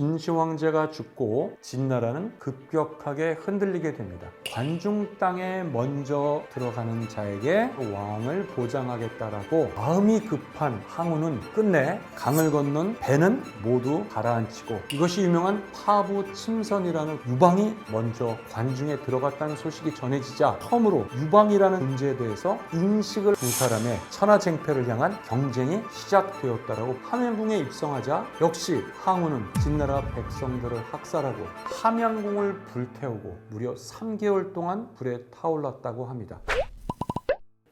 진시 황제가 죽고 진나라는 급격하게 흔들리게 됩니다. 관중 땅에 먼저 들어가는 자에게 왕을 보장하겠다라고 마음이 급한 항우는 끝내 강을 건넌 배는 모두 가라앉히고, 이것이 유명한 파부 침선이라는 유방이 먼저 관중에 들어갔다는 소식이 전해지자 처음으로 유방이라는 존재에 대해서 인식을 두 사람의 천하쟁패를 향한 경쟁이 시작되었다라고 함양궁에 입성하자 역시 항우는 진나라 백성들을 학살하고 함양궁을 불태우고 무려 3개월 동안 불에 타올랐다고 합니다.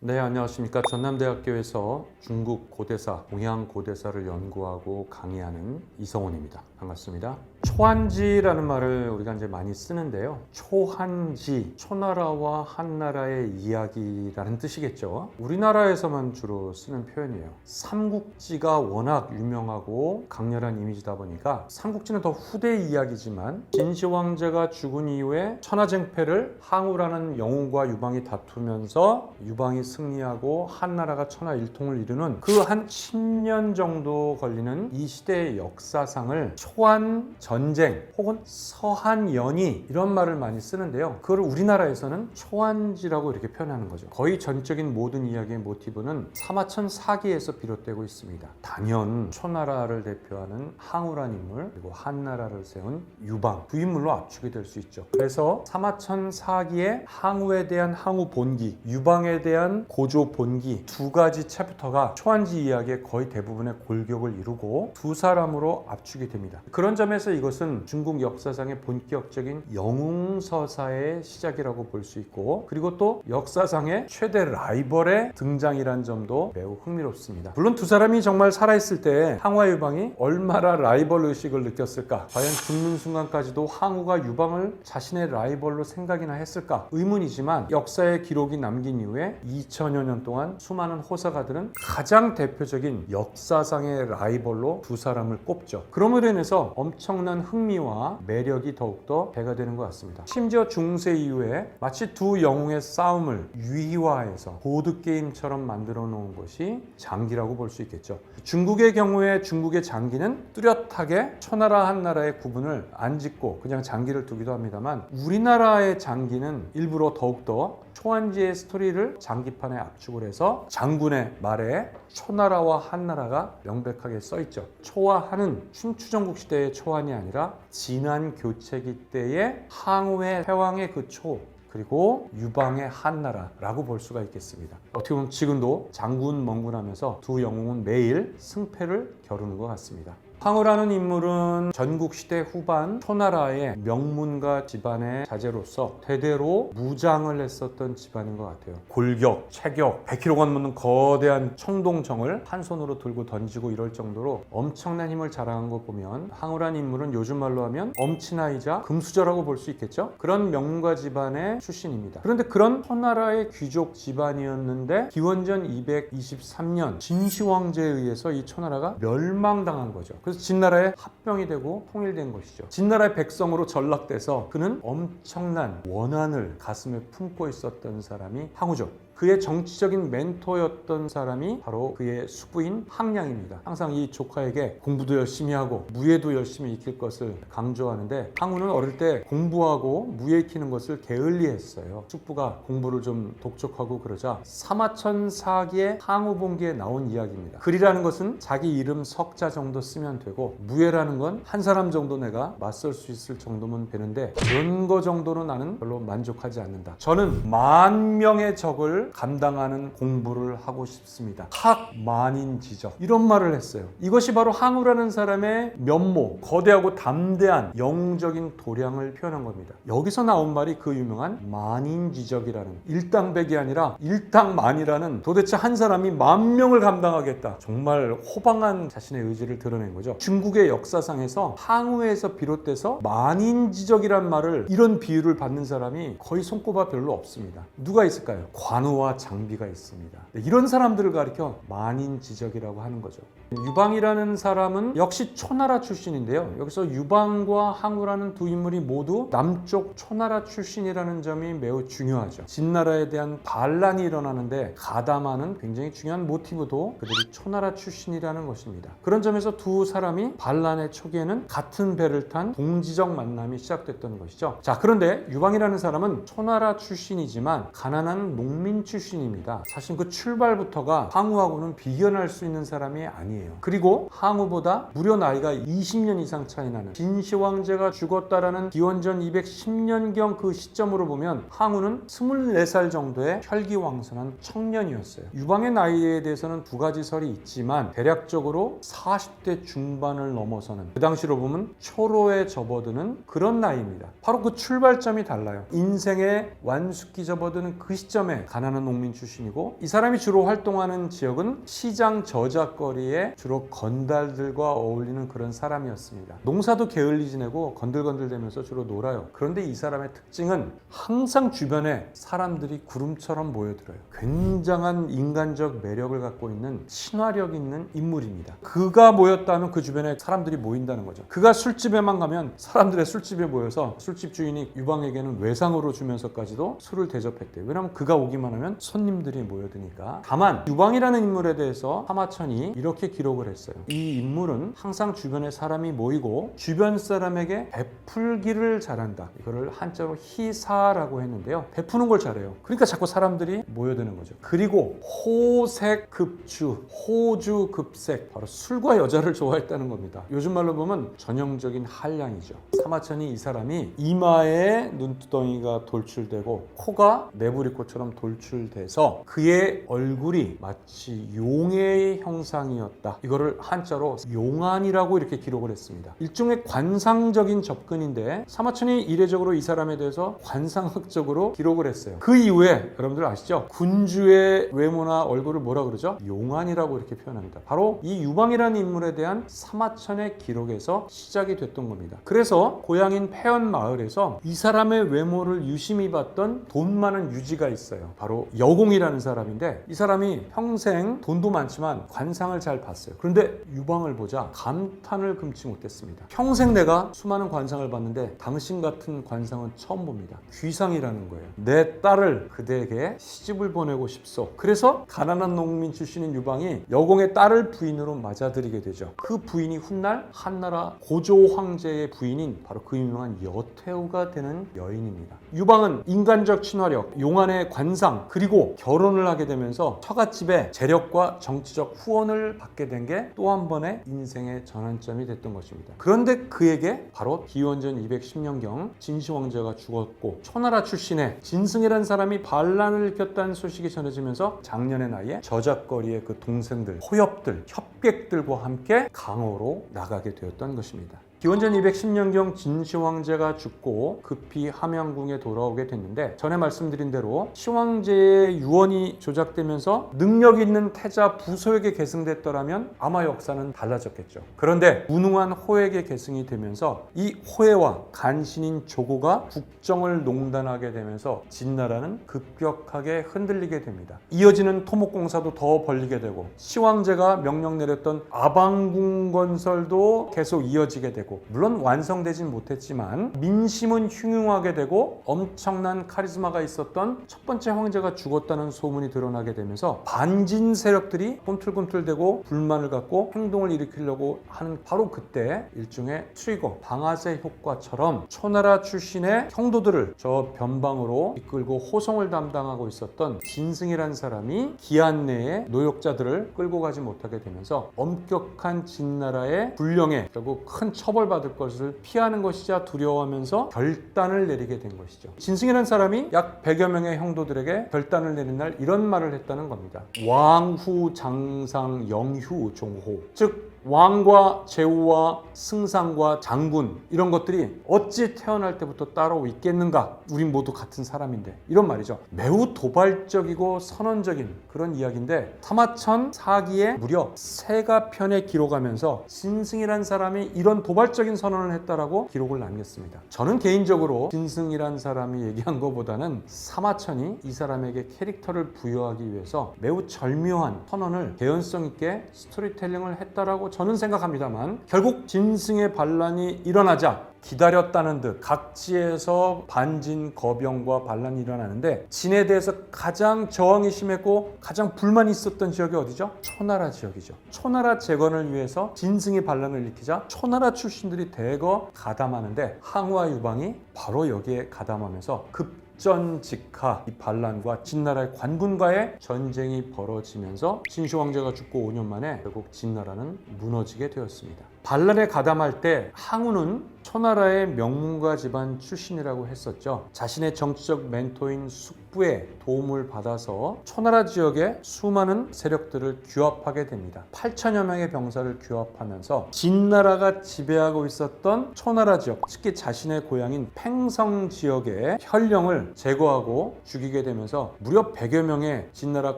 네, 안녕하십니까. 전남대학교에서 중국 고대사, 동양 고대사를 연구하고 강의하는 이성훈입니다. 반갑습니다. 초한지라는 말을 우리가 이제 많이 쓰는데요. 초한지, 초나라와 한나라의 이야기라는 뜻이겠죠. 우리나라에서만 주로 쓰는 표현이에요. 삼국지가 워낙 유명하고 강렬한 이미지다 보니까 삼국지는 더 후대 이야기지만 진시 황제가 죽은 이후에 천하쟁패를 항우라는 영웅과 유방이 다투면서 유방이 승리하고 한나라가 천하일통을 이루는 그 한 10년 정도 걸리는 이 시대의 역사상을 초한 전쟁 혹은 서한연의 이런 말을 많이 쓰는데요. 그걸 우리나라에서는 초한지라고 이렇게 표현하는 거죠. 거의 전적인 모든 이야기의 모티브는 사마천 사기에서 비롯되고 있습니다. 단연 초나라를 대표하는 항우란 인물, 그리고 한나라를 세운 유방, 두 인물로 압축이 될 수 있죠. 그래서 사마천 사기의 항우에 대한 항우 본기, 유방에 대한 고조 본기, 두 가지 챕터가 초한지 이야기의 거의 대부분의 골격을 이루고 두 사람으로 압축이 됩니다. 그런 점에서 이것은 중국 역사상의 본격적인 영웅서사의 시작이라고 볼 수 있고, 그리고 또 역사상의 최대 라이벌의 등장이란 점도 매우 흥미롭습니다. 물론 두 사람이 정말 살아있을 때 항우와 유방이 얼마나 라이벌 의식을 느꼈을까, 과연 죽는 순간까지도 항우가 유방을 자신의 라이벌로 생각이나 했을까 의문이지만, 역사의 기록이 남긴 이후에 2000여 년 동안 수많은 호사가들은 가장 대표적인 역사상의 라이벌로 두 사람을 꼽죠. 그럼으로 인해서 엄청난 흥미와 매력이 더욱더 배가 되는 것 같습니다. 심지어 중세 이후에 마치 두 영웅의 싸움을 유희화해서 보드게임처럼 만들어 놓은 것이 장기라고 볼 수 있겠죠. 중국의 경우에 중국의 장기는 뚜렷하게 초나라 한나라의 구분을 안 짓고 그냥 장기를 두기도 합니다만, 우리나라의 장기는 일부러 더욱더 초한지의 스토리를 장기판에 압축을 해서 장군의 말에 초나라와 한나라가 명백하게 써있죠. 초와 한은 춘추전국 시대의 초한이 아니라 진안 교체기 때의 항우의 패왕의 그 초, 그리고 유방의 한나라라고 볼 수가 있겠습니다. 어떻게 보면 지금도 장군 멍군하면서 두 영웅은 매일 승패를 겨루는 것 같습니다. 항우라는 인물은 전국시대 후반 초나라의 명문가 집안의 자제로서 대대로 무장을 했었던 집안인 것 같아요. 골격, 체격, 100kg가 넘는 거대한 청동정을 한 손으로 들고 던지고 이럴 정도로 엄청난 힘을 자랑한 거 보면 항우라는 인물은 요즘 말로 하면 엄친아이자 금수저라고 볼 수 있겠죠. 그런 명문가 집안의 출신입니다. 그런데 그런 초나라의 귀족 집안이었는데 기원전 223년 진시 황제에 의해서 이 초나라가 멸망당한 거죠. 그래서 진나라의 합병이 되고 통일된 것이죠. 진나라의 백성으로 전락돼서 그는 엄청난 원한을 가슴에 품고 있었던 사람이 항우죠. 그의 정치적인 멘토였던 사람이 바로 그의 수부인 항량입니다. 항상 이 조카에게 공부도 열심히 하고 무예도 열심히 익힐 것을 강조하는데, 항우는 어릴 때 공부하고 무예 익히는 것을 게을리했어요. 숙부가 공부를 좀 독촉하고 그러자 사마천 사기의 항우본기에 나온 이야기입니다. 글이라는 것은 자기 이름 석자 정도 쓰면 되고, 무예라는 건 한 사람 정도 내가 맞설 수 있을 정도면 되는데, 그런 거 정도로 나는 별로 만족하지 않는다. 저는 10,000명의 적을 감당하는 공부를 하고 싶습니다. 학만인지적, 이런 말을 했어요. 이것이 바로 항우라는 사람의 면모, 거대하고 담대한 영웅적인 도량을 표현한 겁니다. 여기서 나온 말이 그 유명한 만인지적이라는, 일당백이 아니라 일당만이라는, 도대체 한 사람이 10,000명을 감당하겠다, 정말 호방한 자신의 의지를 드러낸 거죠. 중국의 역사상에서 항우에서 비롯돼서 만인지적이란 말을, 이런 비유를 받는 사람이 거의 손꼽아 별로 없습니다. 누가 있을까요? 관우와 장비가 있습니다. 이런 사람들을 가리켜 만인지적이라고 하는 거죠. 유방이라는 사람은 역시 초나라 출신인데요. 여기서 유방과 항우라는 두 인물이 모두 남쪽 초나라 출신이라는 점이 매우 중요하죠. 진나라에 대한 반란이 일어나는데 가담하는 굉장히 중요한 모티브도 그들이 초나라 출신이라는 것입니다. 그런 점에서 두 사람이 반란의 초기에는 같은 배를 탄 동지적 만남이 시작됐던 것이죠. 자, 그런데 유방이라는 사람은 초나라 출신이지만 가난한 농민 출신입니다. 사실 그 출발부터가 항우하고는 비견할 수 있는 사람이 아니에요. 그리고 항우보다 무려 나이가 20년 이상 차이 나는 진시 황제가 죽었다라는 기원전 210년경 그 시점으로 보면 항우는 24살 정도의 혈기왕성한 청년이었어요. 유방의 나이에 대해서는 두 가지 설이 있지만 대략적으로 40대 중반을 넘어서는, 그 당시로 보면 초로에 접어드는 그런 나이입니다. 바로 그 출발점이 달라요. 인생의 완숙기 접어드는 그 시점에 가난한 농민 출신이고, 이 사람이 주로 활동하는 지역은 시장 저작거리에 주로 건달들과 어울리는 그런 사람이었습니다. 농사도 게을리 지내고 건들건들대면서 주로 놀아요. 그런데 이 사람의 특징은 항상 주변에 사람들이 구름처럼 모여들어요. 굉장한 인간적 매력을 갖고 있는 친화력 있는 인물입니다. 그가 모였다면 그 주변에 사람들이 모인다는 거죠. 그가 술집에만 가면 사람들의 술집에 모여서 술집 주인이 유방에게는 외상으로 주면서까지도 술을 대접했대요. 왜냐하면 그가 오기만 하면 손님들이 모여드니까. 다만 유방이라는 인물에 대해서 사마천이 이렇게 기록을 했어요. 이 인물은 항상 주변에 사람이 모이고 주변 사람에게 베풀기를 잘한다. 이거를 한자로 희사라고 했는데요. 베푸는 걸 잘해요. 그러니까 자꾸 사람들이 모여드는 거죠. 그리고 호색급주, 호주급색, 바로 술과 여자를 좋아했다는 겁니다. 요즘 말로 보면 전형적인 한량이죠. 사마천이 이 사람이 이마에 눈두덩이가 돌출되고 코가 네부리꽃처럼 돌출돼서 그의 얼굴이 마치 용의 형상이었다. 이거를 한자로 용안이라고 이렇게 기록을 했습니다. 일종의 관상적인 접근인데 사마천이 이례적으로 이 사람에 대해서 관상학적으로 기록을 했어요. 그 이후에 여러분들 아시죠? 군주의 외모나 얼굴을 뭐라 그러죠? 용안이라고 이렇게 표현합니다. 바로 이 유방이라는 인물에 대한 사마천의 기록에서 시작이 됐던 겁니다. 그래서 고향인 폐연 마을에서 이 사람의 외모를 유심히 봤던 돈 많은 유지가 있어요. 바로 여공이라는 사람인데 이 사람이 평생 돈도 많지만 관상을 잘 봤어요. 그런데 유방을 보자 감탄을 금치 못했습니다. 평생 내가 수많은 관상을 봤는데 당신 같은 관상은 처음 봅니다. 귀상이라는 거예요. 내 딸을 그대에게 시집을 보내고 싶소. 그래서 가난한 농민 출신인 유방이 여공의 딸을 부인으로 맞아들이게 되죠. 그 부인이 훗날 한나라 고조 황제의 부인인 바로 그 유명한 여태우가 되는 여인입니다. 유방은 인간적 친화력, 용안의 관상, 그리고 결혼을 하게 되면서 처갓집의 재력과 정치적 후원을 받게 된 게 또 한 번의 인생의 전환점이 됐던 것입니다. 그런데 그에게 바로 기원전 210년경 진시 황제가 죽었고 초나라 출신의 진승이라는 사람이 반란을 일으켰다는 소식이 전해지면서 장년의 나이에 저작거리의 그 동생들, 호엽들, 협객들과 함께 강호로 나가게 되었던 것입니다. 기원전 210년경 진시 황제가 죽고 급히 함양궁에 돌아오게 됐는데 전에 말씀드린 대로 시 황제의 유언이 조작되면서 능력 있는 태자 부소에게 계승됐더라면 아마 역사는 달라졌겠죠. 그런데 무능한 호에게 계승이 되면서 이 호해와 간신인 조고가 국정을 농단하게 되면서 진나라는 급격하게 흔들리게 됩니다. 이어지는 토목공사도 더 벌리게 되고 시 황제가 명령 내렸던 아방궁 건설도 계속 이어지게 되고, 물론 완성되진 못했지만 민심은 흉흉하게 되고 엄청난 카리스마가 있었던 첫 번째 황제가 죽었다는 소문이 드러나게 되면서 반진 세력들이 꿈틀꿈틀대고 불만을 갖고 행동을 일으키려고 하는 바로 그때 일종의 트리거, 방아쇠 효과처럼 초나라 출신의 형도들을 저 변방으로 이끌고 호송을 담당하고 있었던 진승이라는 사람이 기한 내에 노역자들을 끌고 가지 못하게 되면서 엄격한 진나라의 불령에 결국 큰 처벌받을 것을 피하는 것이자 두려워하면서 결단을 내리게 된 것이죠. 진승이라는 사람이 약 100여 명의 형도들에게 결단을 내린 날 이런 말을 했다는 겁니다. 왕후 장상 영휴 종호, 즉 왕과 제후와 승상과 장군 이런 것들이 어찌 태어날 때부터 따로 있겠는가? 우린 모두 같은 사람인데 이런 말이죠. 매우 도발적이고 선언적인 그런 이야기인데 사마천 사기에 무려 세가편에 기록하면서 진승이란 사람이 이런 도발적인 선언을 했다라고 기록을 남겼습니다. 저는 개인적으로 진승이란 사람이 얘기한 것보다는 사마천이 이 사람에게 캐릭터를 부여하기 위해서 매우 절묘한 선언을 개연성 있게 스토리텔링을 했다라고 저는 생각합니다만 결국 진승의 반란이 일어나자 기다렸다는 듯 각지에서 반진, 거병과 반란이 일어나는데 진에 대해서 가장 저항이 심했고 가장 불만이 있었던 지역이 어디죠? 초나라 지역이죠. 초나라 재건을 위해서 진승이 반란을 일으키자 초나라 출신들이 대거 가담하는데 항우와 유방이 바로 여기에 가담하면서 급전직하 이 반란과 진나라의 관군과의 전쟁이 벌어지면서 진시 황제가 죽고 5년 만에 결국 진나라는 무너지게 되었습니다. 반란에 가담할 때 항우는 초나라의 명문가 집안 출신이라고 했었죠. 자신의 정치적 멘토인 숙부의 도움을 받아서 초나라 지역에 수많은 세력들을 규합하게 됩니다. 8천여 명의 병사를 규합하면서 진나라가 지배하고 있었던 초나라 지역, 특히 자신의 고향인 팽성 지역의 현령을 제거하고 죽이게 되면서 무려 100여 명의 진나라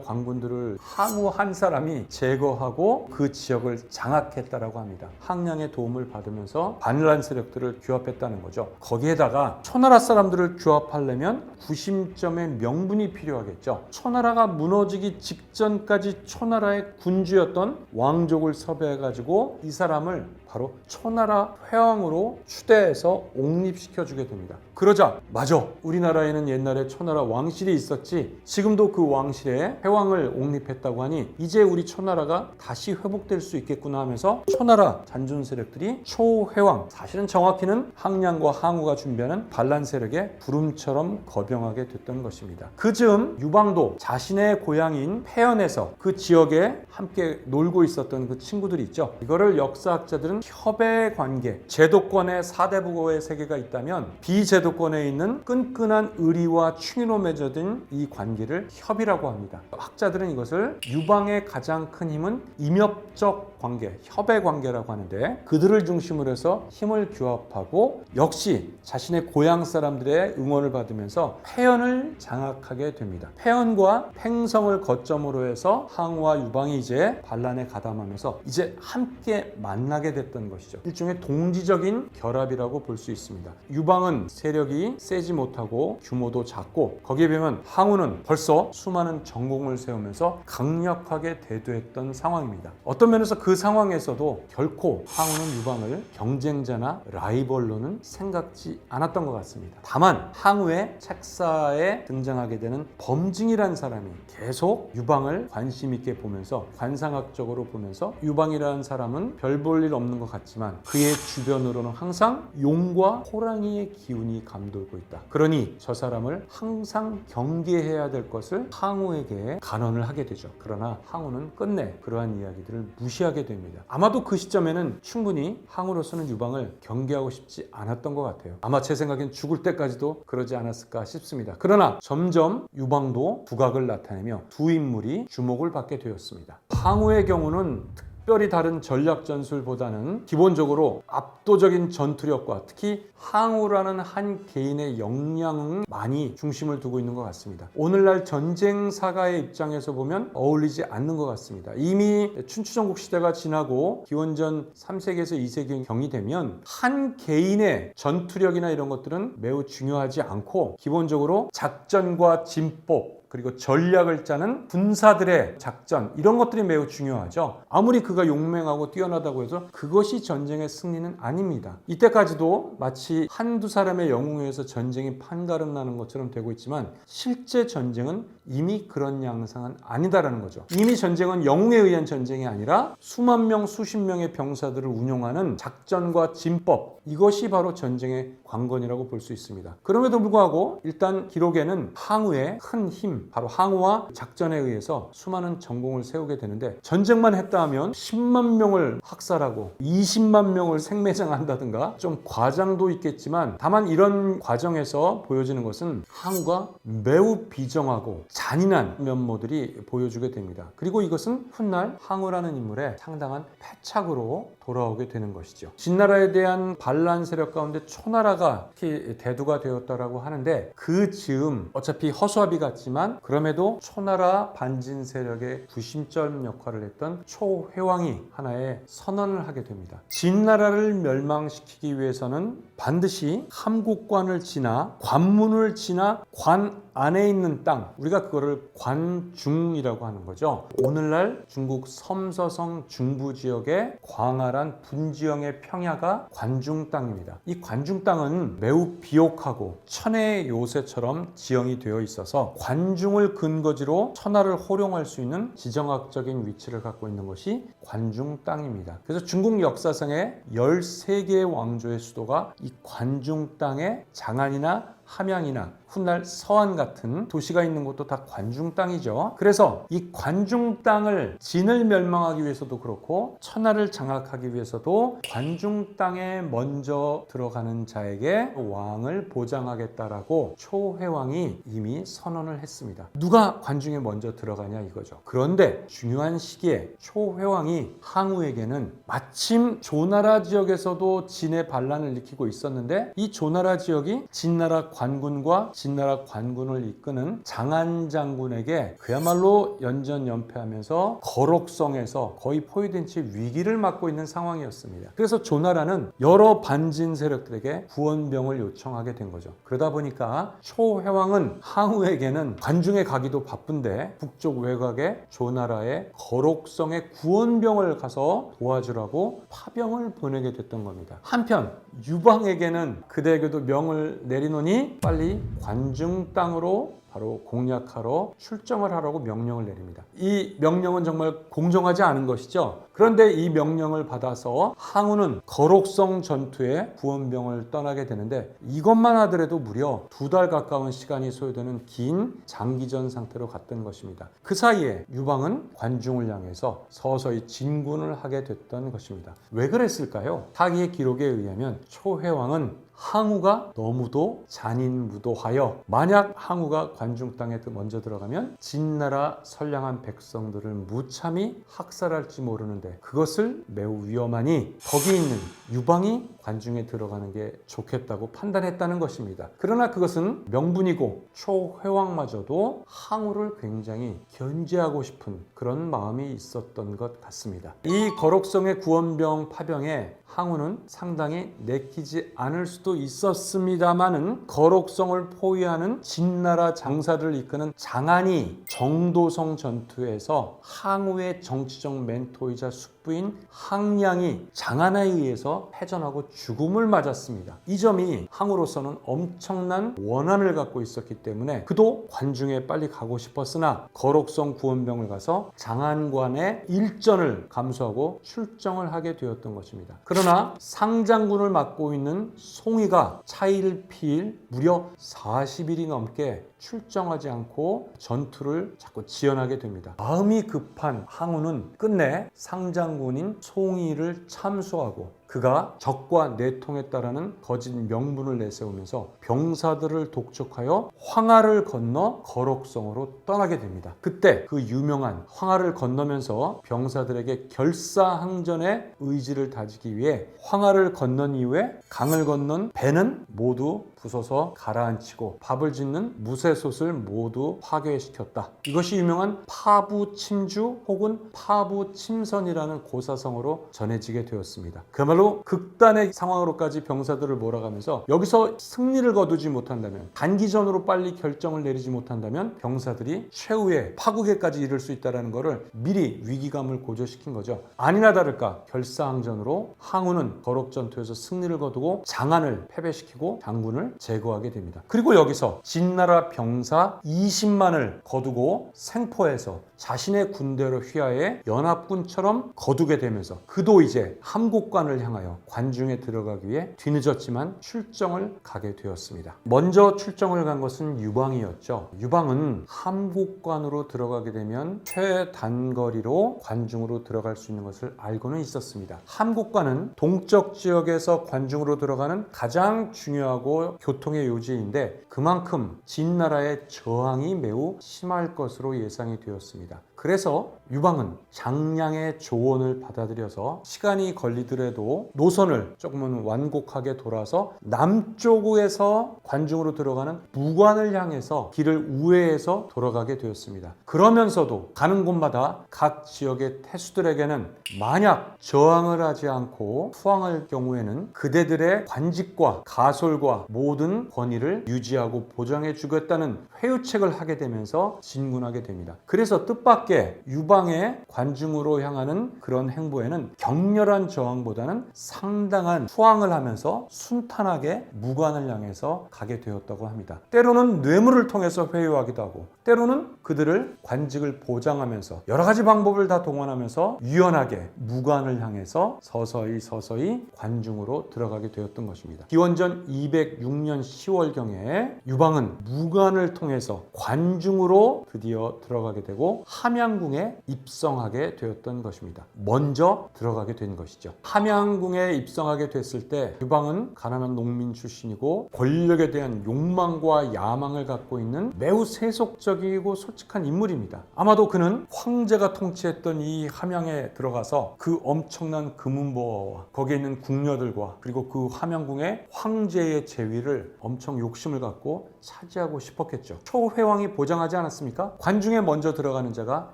관군들을 항우 한 사람이 제거하고 그 지역을 장악했다라고 합니다. 항량의 도움을 받으면서 반란 세력들을 규합했다는 거죠. 거기에다가 초나라 사람들을 규합하려면 구심점의 명분이 필요하겠죠. 초나라가 무너지기 직전까지 초나라의 군주였던 왕족을 섭외해가지고 이 사람을 바로 초나라 회왕으로 추대해서 옹립시켜주게 됩니다. 그러자 맞아, 우리나라에는 옛날에 초나라 왕실이 있었지, 지금도 그 왕실에 회왕을 옹립했다고 하니 이제 우리 초나라가 다시 회복될 수 있겠구나 하면서 초나라 잔존 세력들이 초회왕, 사실은 정확히는 항량과 항우가 준비하는 반란 세력의 부름처럼 거병하게 됐던 것입니다. 그 즈음 유방도 자신의 고향인 폐연에서 그 지역에 함께 놀고 있었던 그 친구들이 있죠. 이거를 역사학자들은 협의 관계, 제도권의 사대부고의 세계가 있다면 비제도권에 있는 끈끈한 의리와 충의로 맺어진 이 관계를 협의라고 합니다. 학자들은 이것을 유방의 가장 큰 힘은 임협적 관계, 협의 관계라고 하는데 그들을 중심으로 해서 힘을 규합하고 역시 자신의 고향 사람들의 응원을 받으면서 폐연을 장악하게 됩니다. 폐연과 팽성을 거점으로 해서 항우와 유방이 이제 반란에 가담하면서 이제 함께 만나게 됐던 것이죠. 일종의 동지적인 결합이라고 볼 수 있습니다. 유방은 세력이 세지 못하고 규모도 작고 거기에 비하면 항우는 벌써 수많은 전공을 세우면서 강력하게 대두했던 상황입니다. 어떤 면에서 그 상황에서도 결코 항우는 유방을 경쟁자나 라이벌로는 생각지 않았던 것 같습니다. 다만 항우의 책사에 등장하게 되는 범징이라는 사람이 계속 유방을 관심 있게 보면서 관상학적으로 보면서 유방이라는 사람은 별 볼 일 없는 것 같지만 그의 주변으로는 항상 용과 호랑이의 기운이 감돌고 있다. 그러니 저 사람을 항상 경계해야 될 것을 항우에게 간언을 하게 되죠. 그러나 항우는 끝내 그러한 이야기들을 무시하게 됩니다. 아마도 그 시점에는 충분히 항우로서는 유방을 경계하고 싶지 않았던 것 같아요. 아마 제 생각엔 죽을 때까지도 그러지 않았을까 싶습니다. 그러나 점점 유방도 두각을 나타내며 두 인물이 주목을 받게 되었습니다. 항우의 경우는 특별히 다른 전략 전술보다는 기본적으로 압도적인 전투력과 특히 항우라는 한 개인의 역량은 많이 중심을 두고 있는 것 같습니다. 오늘날 전쟁사가의 입장에서 보면 어울리지 않는 것 같습니다. 이미 춘추전국 시대가 지나고 기원전 3세기에서 2세기 경이 되면 한 개인의 전투력이나 이런 것들은 매우 중요하지 않고 기본적으로 작전과 진법 그리고 전략을 짜는 군사들의 작전 이런 것들이 매우 중요하죠. 아무리 그가 용맹하고 뛰어나다고 해서 그것이 전쟁의 승리는 아닙니다. 이때까지도 마치 한두 사람의 영웅에 의해서 전쟁이 판가름 나는 것처럼 되고 있지만 실제 전쟁은 이미 그런 양상은 아니다라는 거죠. 이미 전쟁은 영웅에 의한 전쟁이 아니라 수만 명, 수십 명의 병사들을 운용하는 작전과 진법 이것이 바로 전쟁의 관건이라고 볼 수 있습니다. 그럼에도 불구하고 일단 기록에는 항우의 큰 힘, 팀, 바로 항우와 작전에 의해서 수많은 전공을 세우게 되는데, 전쟁만 했다 하면 10만 명을 학살하고 20만 명을 생매장한다든가 좀 과장도 있겠지만, 다만 이런 과정에서 보여지는 것은 항우가 매우 비정하고 잔인한 면모들이 보여주게 됩니다. 그리고 이것은 훗날 항우라는 인물의 상당한 패착으로 돌아오게 되는 것이죠. 진나라에 대한 반란 세력 가운데 초나라가 특히 대두가 되었다라고 하는데, 그 즈음 어차피 허수아비 같지만 그럼에도 초나라 반진 세력의 구심점 역할을 했던 초회왕이 하나의 선언을 하게 됩니다. 진나라를 멸망시키기 위해서는 반드시 함국관을 지나 관문을 지나 관 안에 있는 땅, 우리가 그거를 관중이라고 하는 거죠. 오늘날 중국 섬서성 중부 지역의 광활한 분지형의 평야가 관중 땅입니다. 이 관중 땅은 매우 비옥하고 천혜의 요새처럼 지형이 되어 있어서 관중을 근거지로 천하를 호령할 수 있는 지정학적인 위치를 갖고 있는 것이 관중 땅입니다. 그래서 중국 역사상의 13개의 왕조의 수도가 이 관중 땅의 장안이나 함양이나 훗날 서안 같은 도시가 있는 곳도 다 관중 땅이죠. 그래서 이 관중 땅을, 진을 멸망하기 위해서도 그렇고 천하를 장악하기 위해서도 관중 땅에 먼저 들어가는 자에게 왕을 보장하겠다라고 초회왕이 이미 선언을 했습니다. 누가 관중에 먼저 들어가냐 이거죠. 그런데 중요한 시기에 초회왕이 항우에게는 마침 조나라 지역에서도 진의 반란을 일으키고 있었는데, 이 조나라 지역이 진나라 관군과 진나라 관군을 이끄는 장안 장군에게 그야말로 연전연패하면서 거록성에서 거의 포위된 채 위기를 맞고 있는 상황이었습니다. 그래서 조나라는 여러 반진 세력들에게 구원병을 요청하게 된 거죠. 그러다 보니까 초회왕은 항우에게는 관중에 가기도 바쁜데 북쪽 외곽에 조나라의 거록성의 구원병을 가서 도와주라고 파병을 보내게 됐던 겁니다. 한편 유방에게는 그대에게도 명을 내리노니 빨리 관중 땅으로 바로 공략하러 출정을 하라고 명령을 내립니다. 이 명령은 정말 공정하지 않은 것이죠. 그런데 이 명령을 받아서 항우는 거록성 전투에 구원병을 떠나게 되는데, 이것만 하더라도 무려 2달 가까운 시간이 소요되는 긴 장기전 상태로 갔던 것입니다. 그 사이에 유방은 관중을 향해서 서서히 진군을 하게 됐던 것입니다. 왜 그랬을까요? 타기의 기록에 의하면 초회왕은 항우가 너무도 잔인무도하여 만약 항우가 관중 땅에 먼저 들어가면 진나라 선량한 백성들을 무참히 학살할지 모르는데, 그것을 매우 위험하니 거기 있는 유방이 관중에 들어가는 게 좋겠다고 판단했다는 것입니다. 그러나 그것은 명분이고 초회왕마저도 항우를 굉장히 견제하고 싶은 그런 마음이 있었던 것 같습니다. 이 거록성의 구원병 파병에 항우는 상당히 내키지 않을 수도 있었습니다마는, 거록성을 포위하는 진나라 장사를 이끄는 장안이 정도성 전투에서 항우의 정치적 멘토이자 숙부인 항량이 장안에 의해서 패전하고 죽음을 맞았습니다. 이 점이 항우로서는 엄청난 원한을 갖고 있었기 때문에 그도 관중에 빨리 가고 싶었으나 거록성 구원병을 가서 장안관의 일전을 감수하고 출정을 하게 되었던 것입니다. 그러나 상장군을 맡고 있는 송이가 차일 피일 무려 40일이 넘게 출정하지 않고 전투를 자꾸 지연하게 됩니다. 마음이 급한 항우는 끝내 상장군인 송이를 참수하고 그가 적과 내통했다라는 거짓 명분을 내세우면서 병사들을 독촉하여 황하를 건너 거록성으로 떠나게 됩니다. 그때 그 유명한 황하를 건너면서 병사들에게 결사항전의 의지를 다지기 위해 황하를 건넌 이후에 강을 건넌 배는 모두 부숴서 가라앉히고 밥을 짓는 무쇠솥을 모두 파괴시켰다. 이것이 유명한 파부침주 혹은 파부침선이라는 고사성어로 전해지게 되었습니다. 그야말로 극단의 상황으로까지 병사들을 몰아가면서 여기서 승리를 거두지 못한다면, 단기전으로 빨리 결정을 내리지 못한다면 병사들이 최후의 파국에까지 이를 수 있다는 것을 미리 위기감을 고조시킨 거죠. 아니나 다를까 결사항전으로 항우는 거록전투에서 승리를 거두고 장안을 패배시키고 장군을 제거하게 됩니다. 그리고 여기서 진나라 병사 20만을 거두고 생포해서 자신의 군대로 휘하해 연합군처럼 거두게 되면서 그도 이제 함국관을 향하여 관중에 들어가기 위해 뒤늦었지만 출정을 가게 되었습니다. 먼저 출정을 간 것은 유방이었죠. 유방은 함곡관으로 들어가게 되면 최단거리로 관중으로 들어갈 수 있는 것을 알고는 있었습니다. 함곡관은 동쪽 지역에서 관중으로 들어가는 가장 중요하고 교통의 요지인데 그만큼 진나라의 저항이 매우 심할 것으로 예상이 되었습니다. 그래서 유방은 장량의 조언을 받아들여서 시간이 걸리더라도 노선을 조금은 완곡하게 돌아서 남쪽에서 관중으로 들어가는 무관을 향해서 길을 우회해서 돌아가게 되었습니다. 그러면서도 가는 곳마다 각 지역의 태수들에게는 만약 저항을 하지 않고 투항할 경우에는 그대들의 관직과 가솔과 모든 권위를 유지하고 보장해 주겠다는 회유책을 하게 되면서 진군하게 됩니다. 그래서 뜻밖의 유방의 관중으로 향하는 그런 행보에는 격렬한 저항보다는 상당한 투항을 하면서 순탄하게 무관을 향해서 가게 되었다고 합니다. 때로는 뇌물을 통해서 회유하기도 하고 때로는 그들을 관직을 보장하면서 여러 가지 방법을 다 동원하면서 유연하게 무관을 향해서 서서히 관중으로 들어가게 되었던 것입니다. 기원전 206년 10월경에 유방은 무관을 통해서 관중으로 드디어 들어가게 되고 함양궁에 입성하게 되었던 것입니다. 먼저 들어가게 된 것이죠. 함양궁에 입성하게 됐을 때 유방은 가난한 농민 출신이고 권력에 대한 욕망과 야망을 갖고 있는 매우 세속적이고 솔직한 인물입니다. 아마도 그는 황제가 통치했던 이 함양에 들어가서 그 엄청난 금은보화와 거기에 있는 궁녀들과 그리고 그 함양궁의 황제의 재위를 엄청 욕심을 갖고 차지하고 싶었겠죠. 초회왕이 보장하지 않았습니까? 관중에 먼저 들어가는 자가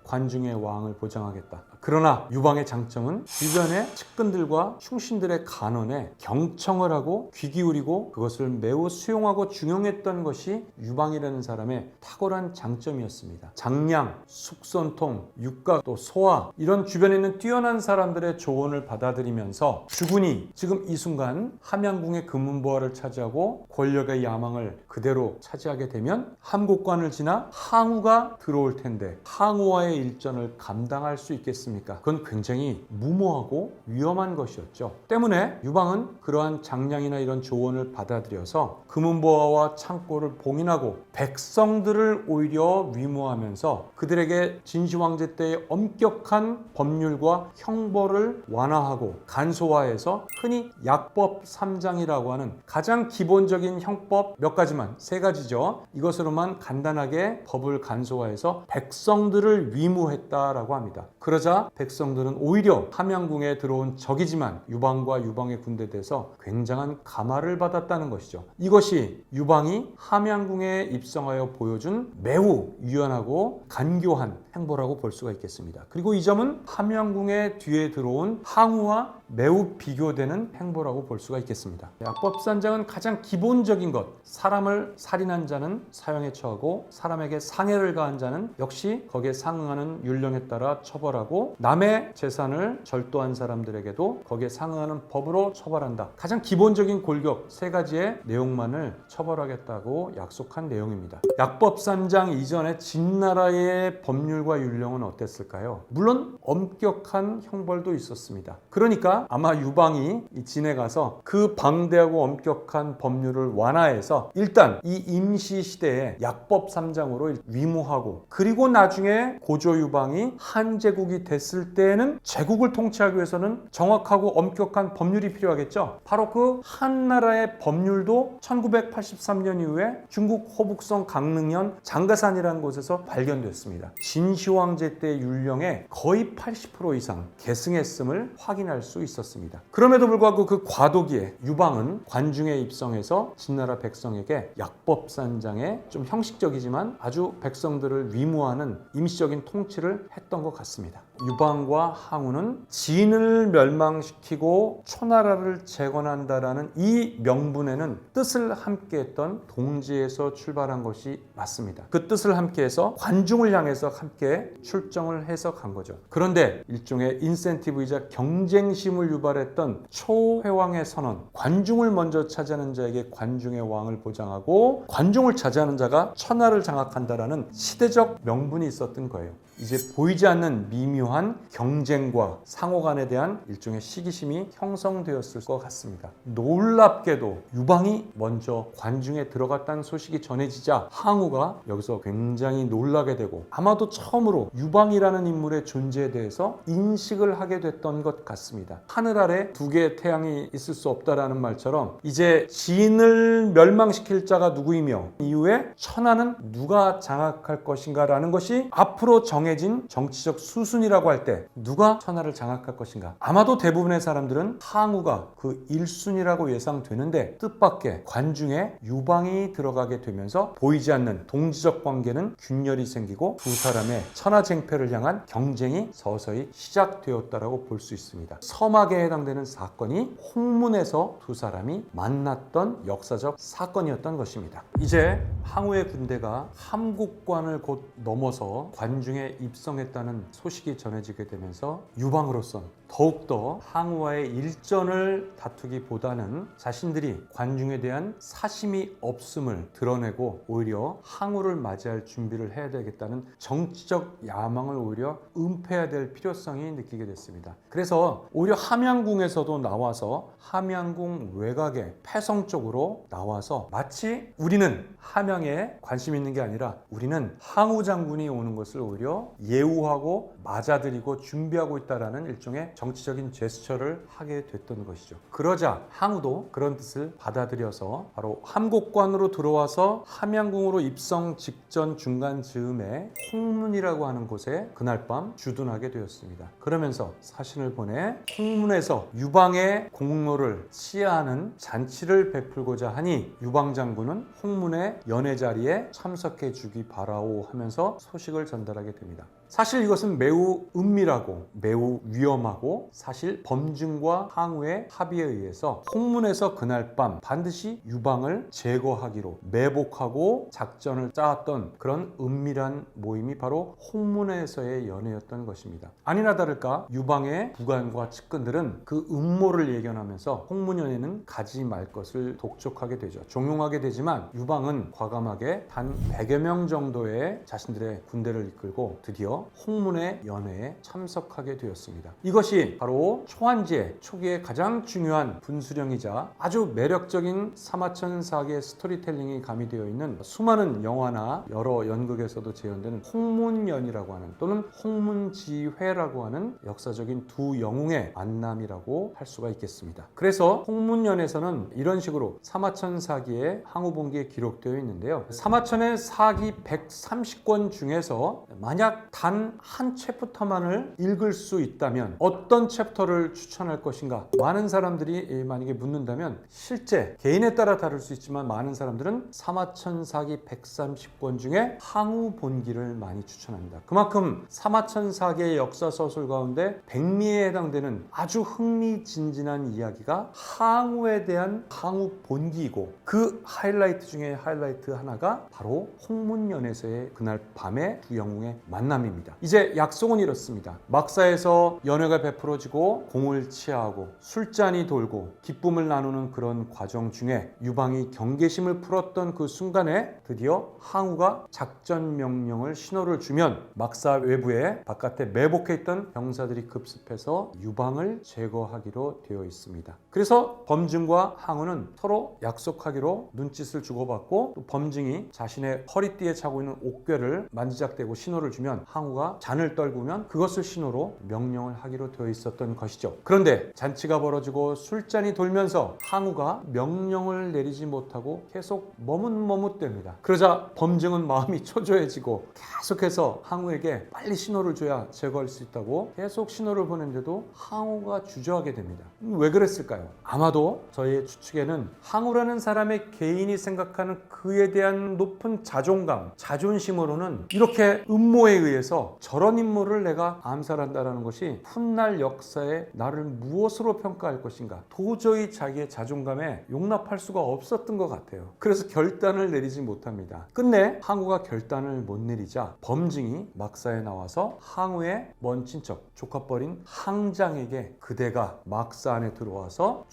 관중의 왕을 보장하겠다. 그러나 유방의 장점은 주변의 측근들과 충신들의 간언에 경청을 하고 귀 기울이고 그것을 매우 수용하고 중용했던 것이 유방이라는 사람의 탁월한 장점이었습니다. 장량, 숙선통, 육각, 또 소화 이런 주변에 있는 뛰어난 사람들의 조언을 받아들이면서 주군이 지금 이 순간 함양궁의 금은보화를 차지하고 권력의 야망을 그대로 차지하게 되면 함곡관을 지나 항우가 들어올 텐데 항우와의 일전을 감당할 수 있겠습니까? 그건 굉장히 무모하고 위험한 것이었죠. 때문에 유방은 그러한 장량이나 이런 조언을 받아들여서 금은보화와 창고를 봉인하고 백성들을 오히려 위무하면서 그들에게 진시황제 때의 엄격한 법률과 형벌을 완화하고 간소화해서 흔히 약법 3장이라고 하는 가장 기본적인 형법 몇 가지만, 3가지죠. 이것으로만 간단하게 법을 간소화해서 백성들을 위무했다라고 합니다. 그러자 백성들은 오히려 함양궁에 들어온 적이지만 유방과 유방의 군대에 대해서 굉장한 감화를 받았다는 것이죠. 이것이 유방이 함양궁에 입성하여 보여준 매우 유연하고 간교한 행보라고 볼 수가 있겠습니다. 그리고 이 점은 함양궁의 뒤에 들어온 항우와 매우 비교되는 행보라고 볼 수가 있겠습니다. 약법산장은 가장 기본적인 것, 사람을 살인한 자는 사형에 처하고 사람에게 상해를 가한 자는 역시 거기에 상응하는 율령에 따라 처벌하고 남의 재산을 절도한 사람들에게도 거기에 상응하는 법으로 처벌한다. 가장 기본적인 골격 3가지의 내용만을 처벌하겠다고 약속한 내용입니다. 약법산장 이전에 진나라의 법률과 율령은 어땠을까요? 물론 엄격한 형벌도 있었습니다. 그러니까 아마 유방이 진에 가서 그 방대하고 엄격한 법률을 완화해서 일단 이 임시 시대에 약법 3장으로 위무하고 그리고 나중에 고조 유방이 한 제국이 됐을 때에는 제국을 통치하기 위해서는 정확하고 엄격한 법률이 필요하겠죠. 바로 그 한나라의 법률도 1983년 이후에 중국 호북성 강릉현 장가산이라는 곳에서 발견됐습니다. 진시황제 때 율령의 거의 80% 이상 계승했음을 확인할 수 있었습니다. 그럼에도 불구하고 그 과도기에 유방은 관중에 입성해서 진나라 백성에게 약법산장에 좀 형식적이지만 아주 백성들을 위무하는 임시적인 통치를 했던 것 같습니다. 유방과 항우는 진을 멸망시키고 초나라를 재건한다라는 이 명분에는 뜻을 함께했던 동지에서 출발한 것이 맞습니다. 그 뜻을 함께해서 관중을 향해서 함께 출정을 해서 간 거죠. 그런데 일종의 인센티브이자 경쟁심을 유발했던 초회왕의 선언, 관중을 먼저 차지하는 자에게 관중의 왕을 보장하고 관중을 차지하는 자가 천하를 장악한다라는 시대적 명분이 있었던 거예요. 이제 보이지 않는 미묘한 경쟁과 상호 간에 대한 일종의 시기심이 형성되었을 것 같습니다. 놀랍게도 유방이 먼저 관중에 들어갔다는 소식이 전해지자 항우가 여기서 굉장히 놀라게 되고 아마도 처음으로 유방이라는 인물의 존재에 대해서 인식을 하게 됐던 것 같습니다. 하늘 아래 두 개의 태양이 있을 수 없다라는 말처럼 이제 진을 멸망시킬 자가 누구이며 이후에 천하는 누가 장악할 것인가 라는 것이 앞으로 정해진 정치적 수순이라고 할 때 누가 천하를 장악할 것인가. 아마도 대부분의 사람들은 항우가 그 1순위라고 예상되는데 뜻밖의 관중에 유방이 들어가게 되면서 보이지 않는 동지적 관계는 균열이 생기고 두 사람의 천하쟁패를 향한 경쟁이 서서히 시작되었다라고 볼 수 있습니다. 서막에 해당되는 사건이 홍문에서 두 사람이 만났던 역사적 사건이었던 것입니다. 이제 항우의 군대가 함국관을 곧 넘어서 관중에 입성했다는 소식이 전해지게 되면서 유방으로선 더욱더 항우와의 일전을 다투기보다는 자신들이 관중에 대한 사심이 없음을 드러내고 오히려 항우를 맞이할 준비를 해야 되겠다는 정치적 야망을 오히려 은폐해야 될 필요성이 느끼게 됐습니다. 그래서 오히려 함양궁에서도 나와서 함양궁 외곽의 패성 쪽으로 나와서 마치 우리는 함양에 관심 있는 게 아니라 우리는 항우 장군이 오는 것을 오히려 예우하고 맞아들이고 준비하고 있다라는 일종의 정치적인 제스처를 하게 됐던 것이죠. 그러자 항우도 그런 뜻을 받아들여서 바로 함곡관으로 들어와서 함양궁으로 입성 직전 중간 즈음에 홍문이라고 하는 곳에 그날 밤 주둔하게 되었습니다. 그러면서 사신을 보내 홍문에서 유방의 공로를 치하하는 잔치를 베풀고자 하니 유방 장군은 홍문의 연회 자리에 참석해 주기 바라오 하면서 소식을 전달하게 됩니다. 사실 이것은 매우 은밀하고 매우 위험하고 사실 범증과 항우의 합의에 의해서 홍문에서 그날 밤 반드시 유방을 제거하기로 매복하고 작전을 짜왔던 그런 은밀한 모임이 바로 홍문에서의 연회였던 것입니다. 아니나 다를까 유방의 부관과 측근들은 그 음모를 예견하면서 홍문연회는 가지 말 것을 독촉하게 되죠. 종용하게 되지만 유방은 과감하게 단 100여 명 정도의 자신들의 군대를 이끌고 드디어 홍문의 연회에 참석하게 되었습니다. 이것이 바로 초한지의 초기에 가장 중요한 분수령이자 아주 매력적인 사마천사기의 스토리텔링이 가미되어 있는 수많은 영화나 여러 연극에서도 재현되는 홍문연이라고 하는 또는 홍문지회라고 하는 역사적인 두 영웅의 만남이라고 할 수가 있겠습니다. 그래서 홍문연에서는 이런 식으로 사마천사기의 항우본기에 기록되어 있는데요. 사마천의 사기 130권 중에서 만약 단 한 챕터만을 읽을 수 있다면 어떤 챕터를 추천할 것인가? 많은 사람들이 만약에 묻는다면 실제 개인에 따라 다를 수 있지만 많은 사람들은 사마천사기 130권 중에 항우본기를 많이 추천합니다. 그만큼 사마천사기의 역사서술 가운데 백미에 해당되는 아주 흥미진진한 이야기가 항우에 대한 항우본기이고 그 하이라이트 중에 하이라이트 하나가 바로 홍문연에서의 그날 밤의 두 영웅의 만남입니다. 이제 약속은 이렇습니다. 막사에서 연회가 베풀어지고 공을 치하하고 술잔이 돌고 기쁨을 나누는 그런 과정 중에 유방이 경계심을 풀었던 그 순간에 드디어 항우가 작전 명령을 신호를 주면 막사 외부에 바깥에 매복해 있던 병사들이 급습해서 유방을 제거하기로 되어 있습니다. 그래서 범증과 항우는 서로 약속하기로 눈짓을 주고받고 또 범증이 자신의 허리띠에 차고 있는 옥궤를 만지작대고 신호를 주면 항우가 잔을 떨구면 그것을 신호로 명령을 하기로 되어 있었던 것이죠. 그런데 잔치가 벌어지고 술잔이 돌면서 항우가 명령을 내리지 못하고 계속 머뭇머뭇됩니다. 그러자 범증은 마음이 초조해지고 계속해서 항우에게 빨리 신호를 줘야 제거할 수 있다고 계속 신호를 보냈는데도 항우가 주저하게 됩니다. 왜 그랬을까요? 아마도 저희의 추측에는 항우라는 사람의 개인이 생각하는 그에 대한 높은 자존감, 자존심으로는 이렇게 음모에 의해서 저런 인물을 내가 암살한다는 것이 훗날 역사에 나를 무엇으로 평가할 것인가 도저히 자기의 자존감에 용납할 수가 없었던 것 같아요. 그래서 결단을 내리지 못합니다. 끝내 항우가 결단을 못 내리자 범증이 막사에 나와서 항우의 먼 친척 조카뻘인 항장에게 그대가 막사 막사 안에 들어와서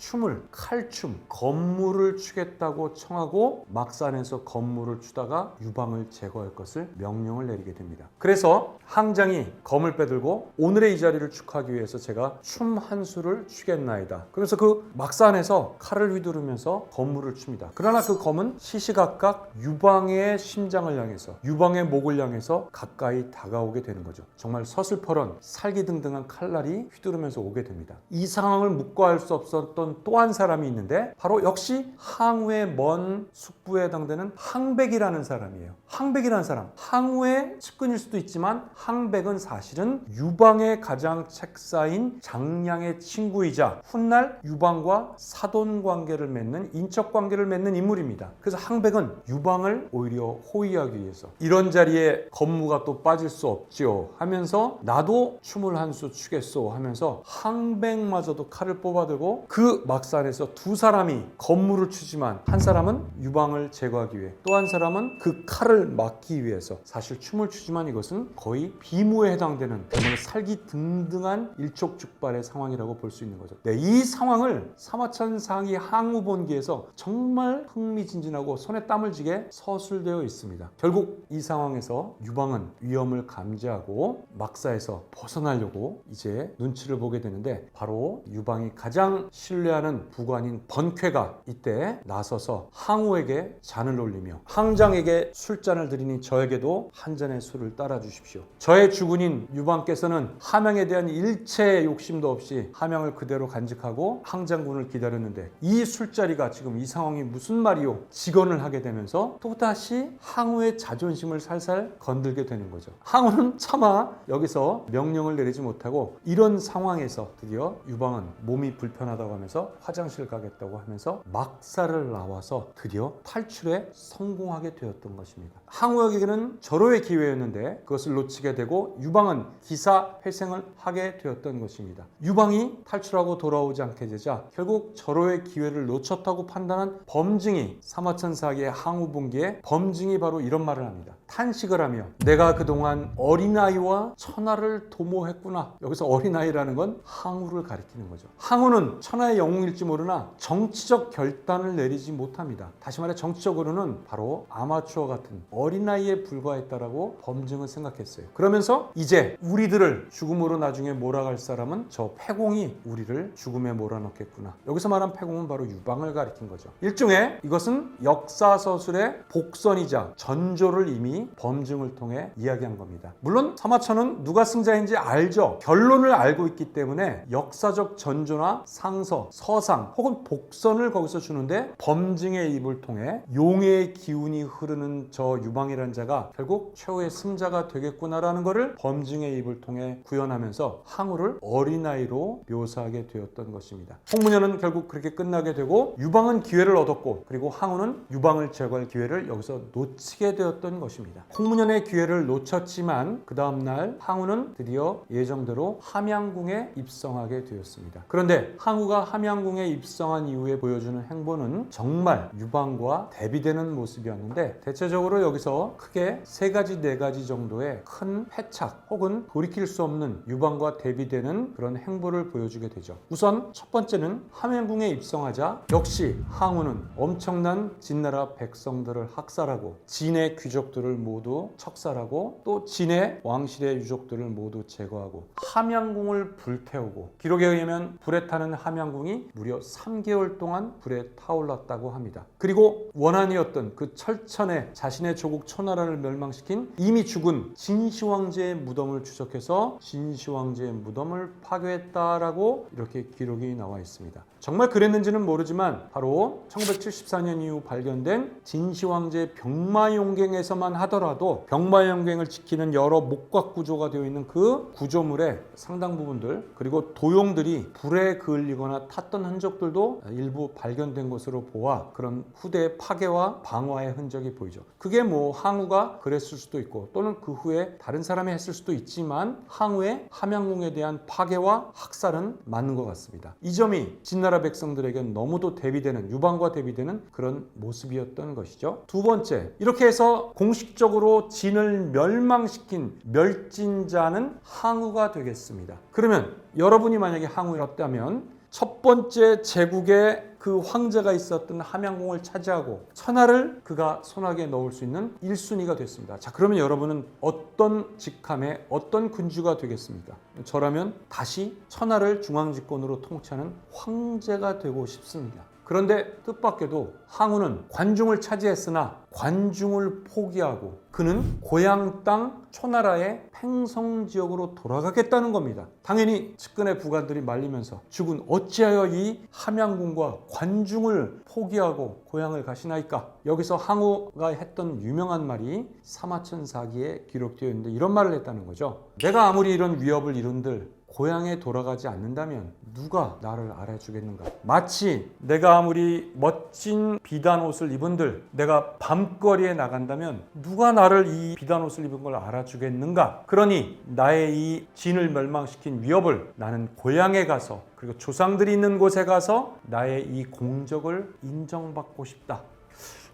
칼춤, 건물을 추겠다고 청하고 막사 안에서 건물을 추다가 유방을 제거할 것을 명령을 내리게 됩니다. 그래서 항장이 검을 빼들고 오늘의 이 자리를 축하하기 위해서 제가 춤 한 수를 추겠나이다. 그래서 그 막사 안에서 칼을 휘두르면서 건물을 춥니다. 그러나 그 검은 시시각각 유방의 심장을 향해서, 유방의 목을 향해서 가까이 다가오게 되는 거죠. 정말 서슬퍼런 살기등등한 칼날이 휘두르면서 오게 됩니다. 이 상황을 묵과할 수 없었던 또 한 사람이 있는데 바로 역시 항우의 먼 숙부에 해당되는 항백이라는 사람이에요. 항백이라는 사람, 항우의 측근일 수도 있지만 항백은 사실은 유방의 가장 책사인 장량의 친구이자 훗날 유방과 사돈 관계를 맺는, 인척 관계를 맺는 인물입니다. 그래서 항백은 유방을 오히려 호위하기 위해서 이런 자리에 건무가 또 빠질 수 없지요 하면서 나도 춤을 한 수 추겠소 하면서 항백마저도 칼을 뽑아들고 그 막산에서 두 사람이 건무를 추지만 한 사람은 유방을 제거하기 위해, 또 한 사람은 그 칼을 막기 위해서 사실 춤을 추지만 이것은 거의 비무에 해당되는 정말 살기등등한 일촉즉발의 상황이라고 볼 수 있는 거죠. 네, 이 상황을 사마천 상이 항우본기에서 정말 흥미진진하고 손에 땀을 쥐게 서술되어 있습니다. 결국 이 상황에서 유방은 위험을 감지하고 막사에서 벗어나려고 이제 눈치를 보게 되는데 바로 유방이 가장 신뢰하는 부관인 번쾌가 이때 나서서 항우에게 잔을 올리며 항장에게 술잔을 드리니 저에게도 한 잔의 술을 따라 주십시오. 저의 주군인 유방께서는 함양에 대한 일체의 욕심도 없이 함양을 그대로 간직하고 항장군을 기다렸는데 이 술자리가 지금 이 상황이 무슨 말이오? 직언을 하게 되면서 또다시 항우의 자존심을 살살 건들게 되는 거죠. 항우는 차마 여기서 명령을 내리지 못하고 이런 상황에서 드디어 유방은 몸이 불편하다고 하면서 화장실 가겠다고 하면서 막사를 나와서 드디어 탈출에 성공하게 되었던 것입니다. 항우에게는 절호의 기회였는데 그것을 놓치게 되고 유방은 기사회생을 하게 되었던 것입니다. 유방이 탈출하고 돌아오지 않게 되자 결국 절호의 기회를 놓쳤다고 판단한 범증이 사마천사기의 항우분기에 범증이 바로 이런 말을 합니다. 탄식을 하며 내가 그동안 어린아이와 천하를 도모했구나. 여기서 어린아이라는 건 항우를 가리키는 거죠. 항우는 천하의 영웅일지 모르나 정치적 결단을 내리지 못합니다. 다시 말해 정치적으로는 바로 아마추어 같은 어린아이에 불과했다라고 범증은 생각했어요. 그러면서 이제 우리들을 죽음으로 나중에 몰아갈 사람은 저 패공이 우리를 죽음에 몰아넣겠구나. 여기서 말한 패공은 바로 유방을 가리킨 거죠. 일종의 이것은 역사서술의 복선이자 전조를 이미 범증을 통해 이야기한 겁니다. 물론 사마천은 누가 승자인지 알죠. 결론을 알고 있기 때문에 역사적 전조나 상서, 서상 혹은 복선을 거기서 주는데 범증의 입을 통해 용의 기운이 흐르는 저 유방이라는 자가 결국 최후의 승자가 되겠구나라는 것을 범증의 입을 통해 구현하면서 항우를 어린아이로 묘사하게 되었던 것입니다. 홍문현은 결국 그렇게 끝나게 되고 유방은 기회를 얻었고 그리고 항우는 유방을 제거할 기회를 여기서 놓치게 되었던 것입니다. 홍문현의 기회를 놓쳤지만 그 다음날 항우는 드디어 예정대로 함양궁에 입성하게 되었습니다. 그런데 항우가 함양궁에 입성한 이후에 보여주는 행보는 정말 유방과 대비되는 모습이었는데 대체적으로 여기서 크게 세 가지 네 가지 정도의 큰 패착 혹은 돌이킬 수 없는 유방과 대비되는 그런 행보를 보여주게 되죠. 우선 첫 번째는 함양궁에 입성하자 역시 항우는 엄청난 진나라 백성들을 학살하고 진의 귀족들을 모두 척살하고 또 진의 왕실의 유족들을 모두 제거하고 함양궁을 불태우고 기록에 의하면 불에 타는 함양궁이 무려 3개월 동안 불에 타올랐다고 합니다. 그리고 원한이었던 그 철천에 자신의 조국 초나라를 멸망시킨 이미 죽은 진시황제의 무덤을 추적해서 진시황제의 무덤을 파괴했다라고 이렇게 기록이 나와 있습니다. 정말 그랬는지는 모르지만 바로 1974년 이후 발견된 진시황제 병마용갱에서만 하더라도 병마용갱을 지키는 여러 목각 구조가 되어 있는 그 구조물의 상당 부분들 그리고 도용들이 불에 그을리거나 탔던 흔적들도 일부 발견된 것으로 보아 그런 후대 파괴와 방화의 흔적이 보이죠. 그게 뭐 항우가 그랬을 수도 있고 또는 그 후에 다른 사람이 했을 수도 있지만 항우의 함양궁에 대한 파괴와 학살은 맞는 것 같습니다. 이 점이 진나라 백성들에겐 너무도 대비되는 유방과 대비되는 그런 모습이었던 것이죠. 두 번째, 이렇게 해서 공식적으로 진을 멸망시킨 멸진자는 항우가 되겠습니다. 그러면 여러분이 만약에 항우였다면 첫 번째 제국의 그 황제가 있었던 함양궁을 차지하고 천하를 그가 손아귀에 넣을 수 있는 1순위가 됐습니다. 자, 그러면 여러분은 어떤 직함에 어떤 군주가 되겠습니까? 저라면 다시 천하를 중앙집권으로 통치하는 황제가 되고 싶습니다. 그런데 뜻밖에도 항우는 관중을 차지했으나 관중을 포기하고 그는 고향 땅 초나라의 팽성 지역으로 돌아가겠다는 겁니다. 당연히 측근의 부관들이 말리면서 죽은 어찌하여 이 함양궁과 관중을 포기하고 고향을 가시나이까? 여기서 항우가 했던 유명한 말이 사마천사기에 기록되어 있는데 이런 말을 했다는 거죠. 내가 아무리 이런 위협을 이룬들 고향에 돌아가지 않는다면 누가 나를 알아주겠는가? 마치 내가 아무리 멋진 비단 옷을 입은들 내가 밤거리에 나간다면 누가 나를 이 비단 옷을 입은 걸 알아주겠는가? 그러니 나의 이 진을 멸망시킨 위협을 나는 고향에 가서 그리고 조상들이 있는 곳에 가서 나의 이 공적을 인정받고 싶다.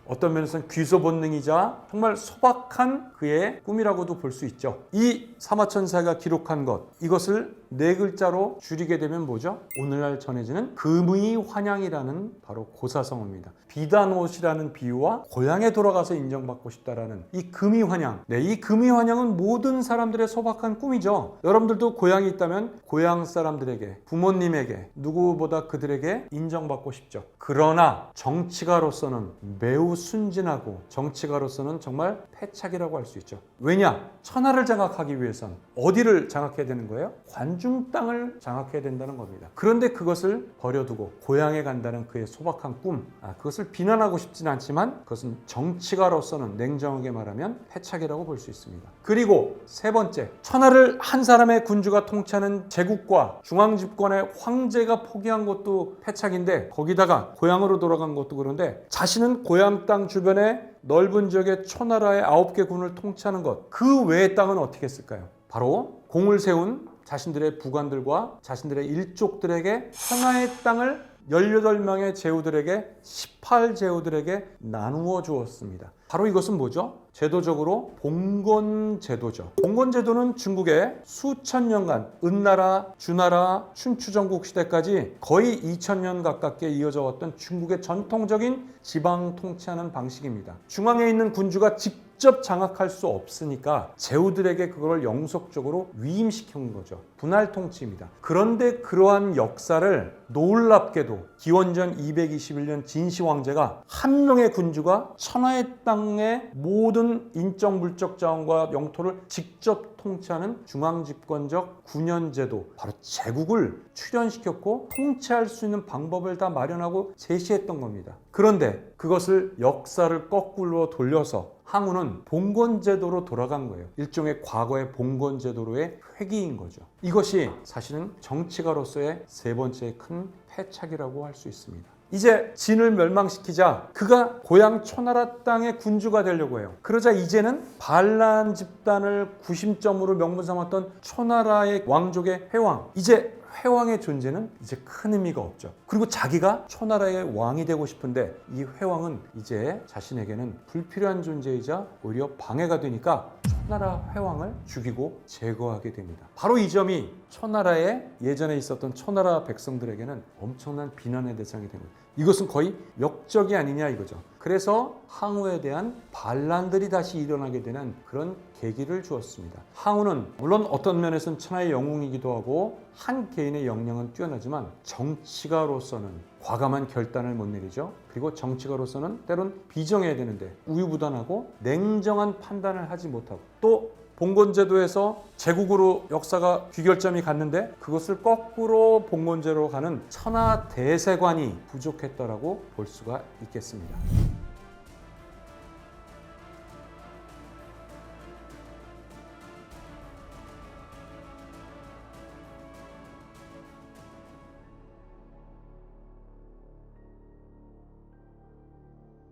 어떤 면에서는 귀소 본능이자 정말 소박한 그의 꿈이라고도 볼 수 있죠. 이 사마천사가 기록한 것, 이것을 네 글자로 줄이게 되면 뭐죠? 오늘날 전해지는 금의환양이라는 바로 고사성어입니다. 비단옷이라는 비유와 고향에 돌아가서 인정받고 싶다라는 이 금의환양. 네, 이 금의환양은 모든 사람들의 소박한 꿈이죠. 여러분들도 고향이 있다면 고향 사람들에게, 부모님에게, 누구보다 그들에게 인정받고 싶죠. 그러나 정치가로서는 매우 순진하고 정치가로서는 정말 패착이라고 할 수 있죠. 왜냐? 천하를 장악하기 위해선 어디를 장악해야 되는 거예요? 관중 땅을 장악해야 된다는 겁니다. 그런데 그것을 버려두고 고향에 간다는 그의 소박한 꿈, 그것을 비난하고 싶진 않지만 그것은 정치가로서는 냉정하게 말하면 패착이라고 볼 수 있습니다. 그리고 세 번째, 천하를 한 사람의 군주가 통치하는 제국과 중앙집권의 황제가 포기한 것도 패착인데 거기다가 고향으로 돌아간 것도 그런데 자신은 고향 땅 주변에 넓은 지역의 초나라의 9개 군을 통치하는 것, 그 외의 땅은 어떻게 했을까요? 바로 공을 세운 자신들의 부관들과 자신들의 일족들에게 천하의 땅을 18명의 제후들에게 18제후들에게 나누어 주었습니다. 바로 이것은 뭐죠? 제도적으로 봉건제도죠. 봉건제도는 중국의 수천 년간 은나라, 주나라, 춘추전국 시대까지 거의 2000년 가깝게 이어져 왔던 중국의 전통적인 지방 통치하는 방식입니다. 중앙에 있는 군주가 직접 장악할 수 없으니까 제후들에게 그걸 영속적으로 위임시킨 거죠. 분할 통치입니다. 그런데 그러한 역사를 놀랍게도 기원전 221년 진시 황제가 한 명의 군주가 천하의 땅의 모든 인적 물적 자원과 영토를 직접 통치하는 중앙집권적 군현제도, 바로 제국을 출현시켰고 통치할 수 있는 방법을 다 마련하고 제시했던 겁니다. 그런데 그것을 역사를 거꾸로 돌려서 항우는 봉건제도로 돌아간 거예요. 일종의 과거의 봉건제도로의 회귀인 거죠. 이것이 사실은 정치가로서의 세 번째 큰 패착이라고 할 수 있습니다. 이제 진을 멸망시키자 그가 고향 초나라 땅의 군주가 되려고 해요. 그러자 이제는 반란 집단을 구심점으로 명분 삼았던 초나라의 왕족의 회왕, 이제 회왕의 존재는 이제 큰 의미가 없죠. 그리고 자기가 초나라의 왕이 되고 싶은데 이 회왕은 이제 자신에게는 불필요한 존재이자 오히려 방해가 되니까 초나라 회왕을 죽이고 제거하게 됩니다. 바로 이 점이 초나라에 예전에 있었던 초나라 백성들에게는 엄청난 비난의 대상이 됩니다. 이것은 거의 역적이 아니냐 이거죠. 그래서 항우에 대한 반란들이 다시 일어나게 되는 그런 계기를 주었습니다. 항우는 물론 어떤 면에서는 천하의 영웅이기도 하고 한 개인의 역량은 뛰어나지만 정치가로서는 과감한 결단을 못 내리죠. 그리고 정치가로서는 때론 비정해야 되는데 우유부단하고 냉정한 판단을 하지 못하고 또 봉건제도에서 제국으로 역사가 귀결점이 갔는데 그것을 거꾸로 봉건제로 가는 천하 대세관이 부족했다라고 볼 수가 있겠습니다.